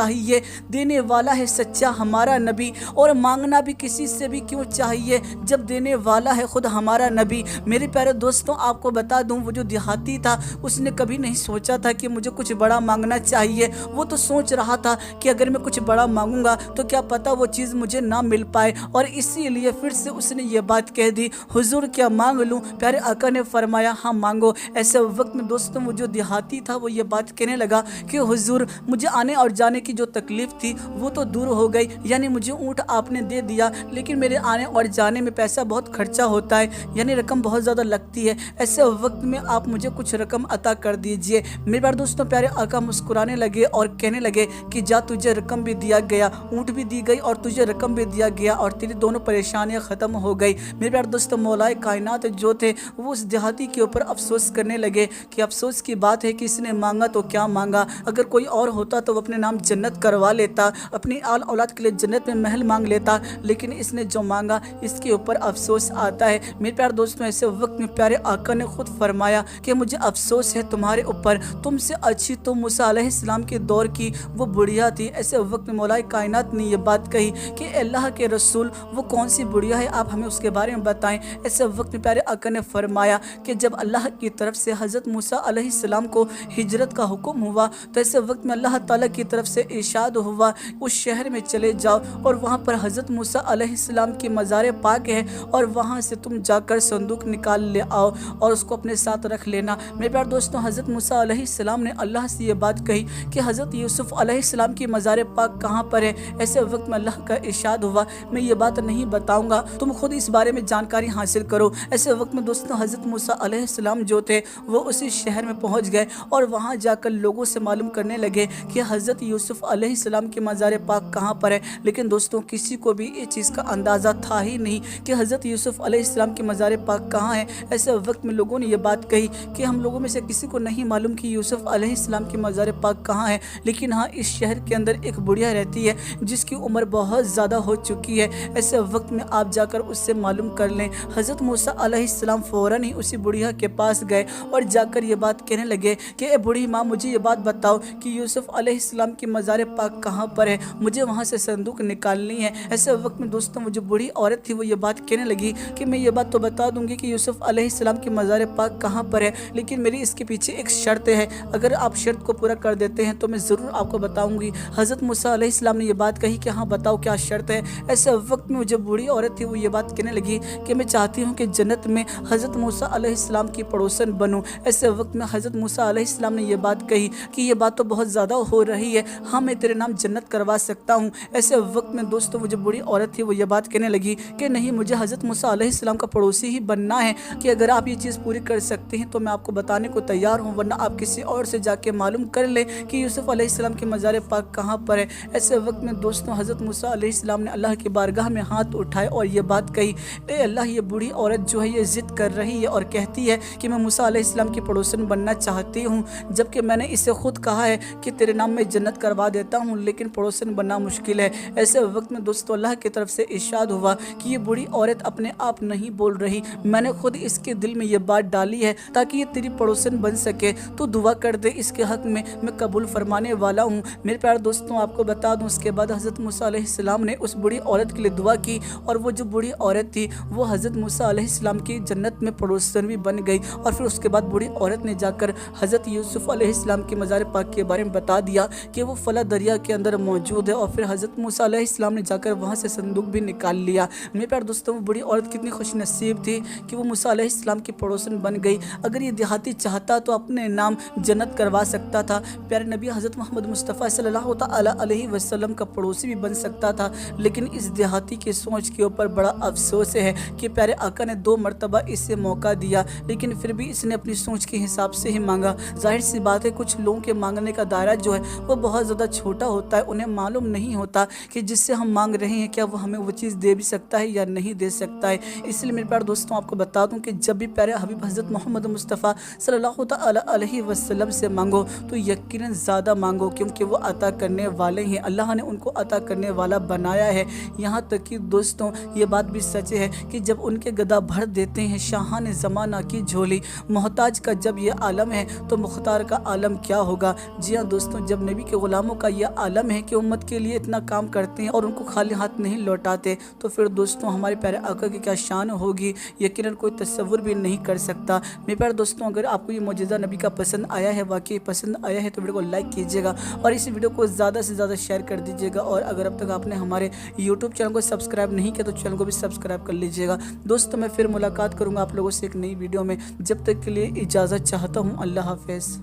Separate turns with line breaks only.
چاہیے, دینے والا ہے سچا ہمارا نبی, اور مانگنا بھی کسی سے بھی کیوں چاہیے جب دینے والا ہے خود ہمارا نبی. میرے پیارے دوستوں, آپ کو بتا دوں, وہ جو دیہاتی تھا اس نے کبھی نہیں سوچا تھا کہ مجھے کچھ بڑا مانگنا چاہیے. وہ تو سوچ رہا تھا کہ اگر میں کچھ بڑا مانگوں گا تو کیا پتا وہ چیز مجھے نہ مل پائے, اور اسی لیے پھر سے اس نے یہ بات کہہ دی, حضور کیا مانگ لوں؟ پیارے آقا نے فرمایا ہاں مانگو. ایسے وقت میں دوستوں وہ جو دیہاتی تھا وہ یہ بات کہنے لگا کہ حضور مجھے آنے اور جانے کی جو تکلیف تھی وہ تو دور ہو گئی, یعنی مجھے اونٹ آپ نے دے دیا, لیکن میرے آنے اور جانے میں پیسہ بہت خرچہ ہوتا ہے, یعنی رقم بہت زیادہ لگتی ہے. ایسے وقت میں آپ مجھے کچھ رقم عطا کر دیجئے. میرے بار دوستوں پیارے آقا مسکرانے لگے اور کہنے لگے کہ جا تجھے رقم بھی دیا گیا, اونٹ بھی دی گئی اور تجھے رقم بھی دیا گیا, اور تیری دونوں پریشانیاں ختم ہو گئی. میرے پیارے دوستوں مولائے کائنات جو تھے وہ اس دیہاتی کے اوپر افسوس کرنے لگے کہ افسوس کی بات ہے کہ اس نے مانگا تو کیا مانگا, اگر کوئی اور ہوتا تو وہ اپنے نام جنت کروا لیتا, اپنی آل اولاد کے لیے جنت میں محل مانگ لیتا, لیکن اس نے جو مانگا اس کے اوپر افسوس آتا ہے. میرے پیارے دوستوں ایسے وقت میں پیارے آقا نے خود فرمایا کہ مجھے افسوس ہے تمہارے اوپر, تم سے اچھی تو موسیٰ علیہ السلام کے دور کی وہ بڑھیا تھی. ایسے وقت میں مولائے کائنات نے یہ بات کہی کہ اللہ کے رسول وہ کون سی بڑھیا ہے, آپ ہمیں اس کے بارے میں بتائیں. ایسے وقت میں پیارے آقا نے فرمایا کہ جب اللہ کی طرف سے حضرت موسیٰ علیہ السلام کو ہجرت کا حکم ہوا تو ایسے وقت میں اللہ تعالیٰ کی طرف سے ارشاد ہوا اس شہر میں چلے جاؤ اور وہاں پر حضرت موسیٰ علیہ السلام کی مزار پاک ہے, اور وہاں سے تم جا کر صندوق نکال لے آؤ اور اس کو اپنے ساتھ رکھ لینا. میرے پیارے دوستوں حضرت موسیٰ علیہ السلام نے اللہ سے یہ بات کہی کہ حضرت یوسف علیہ السلام کی مزار پاک کہاں پر ہے. ایسے وقت میں اللہ کا ارشاد ہوا میں یہ بات نہیں بتاؤں گا, تم خود اس بارے میں جانکاری حاصل کرو. ایسے وقت میں دوستوں حضرت موسیٰ علیہ السلام جو تھے وہ اسی شہر میں پہنچ گئے اور وہاں جا کر لوگوں سے معلوم کرنے لگے کہ حضرت یوسف علیہ السلام کی مزار پاک کہاں پر ہے. لیکن دوستوں کسی کو بھی اس چیز کا اندازہ تھا ہی نہیں کہ حضرت یوسف علیہ السلام کی مزار پاک کہاں ہے. ایسے وقت میں لوگوں نے یہ بات کہی کہ ہم لوگوں میں سے کسی کو نہیں معلوم کہ یوسف علیہ السلام کی مزار پاک کہاں ہے, لیکن ہاں اس شہر کے اندر ایک بڑھیا رہتی ہے جس کی عمر بہت زیادہ ہو چکی ہے. ایسے وقت میں آپ جا کر اس سے معلوم کر لیں. حضرت موسیٰ علیہ السلام فوراً ہی اسی بڑھیا کے پاس گئے اور جا کر یہ بات کہنے لگے کہ اے بڑھی ماں مجھے یہ بات بتاؤ کہ یوسف علیہ السلام کی مزار پاک کہاں پر ہے, مجھے وہاں سے صندوق نکالنی ہے. ایسے وقت میں دوستوں وہ جو بڑھی عورت تھی وہ یہ بات کہنے لگی کہ میں یہ بات تو بتا دوں گی کہ یوسف علیہ السلام کی مزار پاک کہاں پر ہے, لیکن میری اس کے پیچھے ایک شرط ہے, اگر آپ شرط کو پورا کر دیتے ہیں تو میں ضرور آپ کو بتاؤں گی. حضرت موسیٰ علیہ السلام نے یہ بات کہی کہ ہاں بتاؤ کیا شرط ہے. ایسے وقت میں جو بوڑھی عورت تھی وہ یہ بات کہنے لگی کہ میں چاہتی ہوں کہ جنت میں حضرت موسیٰ علیہ السلام کی پڑوسن بنوں. ایسے وقت میں حضرت موسیٰ علیہ السلام نے یہ بات کہی کہ یہ بات تو بہت زیادہ ہو رہی ہے, ہاں میں تیرے نام جنت کروا سکتا ہوں. ایسے وقت میں دوستوں وہ جو بوڑھی عورت تھی وہ یہ بات کہنے لگی کہ نہیں مجھے حضرت موسیٰ علیہ السلام کا پڑوسی ہی بننا ہے, کہ اگر آپ یہ چیز پوری کر سکتے ہیں تو میں آپ کو بتانے کو تیار ہوں, ورنہ آپ کسی اور سے جا کے معلوم کر لیں کہ یوسف علیہ السلام کی مزار پاک کہاں پر ہے. ایسے وقت میں دوستوں حضرت موسیٰ علیہ السلام نے اللہ کی بارگاہ میں ہاتھ اٹھائے اور یہ بات کہی اے اللہ یہ بوڑھی عورت جو ہے یہ ضد کر رہی ہے اور کہتی ہے کہ میں موسیٰ علیہ السلام کی پڑوسن بننا چاہتی ہوں, جبکہ میں نے اسے خود کہا ہے کہ تیرے نام میں جنت کروا دیتا ہوں, لیکن پڑوسن بننا مشکل ہے. ایسے وقت میں دوستوں اللہ کی طرف سے ارشاد ہوا کہ یہ بوڑھی عورت اپنے آپ نہیں بول رہی, میں نے خود اس کے دل میں یہ بات ڈالی ہے تاکہ یہ تیری پڑوسن بن سکے. تو دعا کر دے اس کے حق میں قبول فرمانے والا ہوں. میرے پیارے دوستوں آپ کو بتا دوں اس کے بعد حضرت موسیٰ علیہ السلام نے اس بوڑھی عورت کے لیے دعا کی, اور وہ جو بوڑھی عورت تھی وہ حضرت موسیٰ علیہ السلام کی جنت میں پڑوسن بھی بن گئی. اور پھر اس کے بعد بوڑھی عورت نے جا کر حضرت یوسف علیہ السلام کی مزار پاک کے بارے میں بتا دیا کہ وہ فلاں دریا کے اندر موجود ہے, اور پھر حضرت موسیٰ علیہ السلام نے جا کر وہاں سے صندوق بھی نکال لیا. میرے پیارے دوستوں وہ بوڑھی عورت کتنی خوش نصیب تھی کہ وہ موسیٰ علیہ السلام کی پڑوسن بن گئی. اگر یہ دیہاتی چاہتا تو اپنے نام جنت کروا سکتا تھا, پیارے نبی حضرت محمد مصطفیٰ صلی اللہ تعالی علیہ وسلم کا پڑوسی بھی بن سکتا تھا, لیکن اس دیہاتی کی سوچ کے اوپر بڑا افسوس ہے کہ پیارے آقا نے 2 مرتبہ اسے موقع دیا, لیکن پھر بھی اس نے اپنی سوچ کے حساب سے ہی مانگا. ظاہر سی بات ہے کچھ لوگوں کے مانگنے کا دائرہ جو ہے وہ بہت زیادہ چھوٹا ہوتا ہے, انہیں معلوم نہیں ہوتا کہ جس سے ہم مانگ رہے ہیں کیا وہ ہمیں وہ چیز دے بھی سکتا ہے یا نہیں دے سکتا ہے. اس لیے میرے پیارے دوستوں آپ کو بتا دوں کہ جب بھی پیارے حبیب حضرت محمد مصطفیٰ صلی اللہ تعالی علیہ وسلم سے مانگو تو یقیناً زیادہ مانگو, کیونکہ وہ عطا کرنے والے ہیں, اللہ نے ان کو عطا کرنے والا بنایا ہے. یہاں تک کہ دوستوں یہ بات بھی سچ ہے کہ جب ان کے گدا بھر دیتے ہیں شاہان زمانہ کی جھولی, محتاج کا جب یہ عالم ہے تو مختار کا عالم کیا ہوگا. جی ہاں دوستوں جب نبی کے غلاموں علموں کا یہ عالم ہے کہ امت کے لیے اتنا کام کرتے ہیں اور ان کو خالی ہاتھ نہیں لوٹاتے، تو پھر دوستوں ہمارے پیارے آقا کی کیا شان ہوگی، یقیناً کوئی تصور بھی نہیں کر سکتا۔ میرے پیارے دوستوں، اگر آپ کو یہ معجزہ نبی کا پسند آیا ہے، واقعی پسند آیا ہے، تو ویڈیو کو لائک کیجیے گا اور اس ویڈیو کو زیادہ سے زیادہ شیئر کر دیجیے گا، اور اگر اب تک آپ نے ہمارے یوٹیوب چینل کو سبسکرائب نہیں کیا تو چینل کو بھی سبسکرائب کر لیجیے گا۔ دوستوں میں پھر ملاقات کروں گا آپ لوگوں سے ایک نئی ویڈیو میں، جب تک کے لیے اجازت چاہتا ہوں۔ اللہ حافظ۔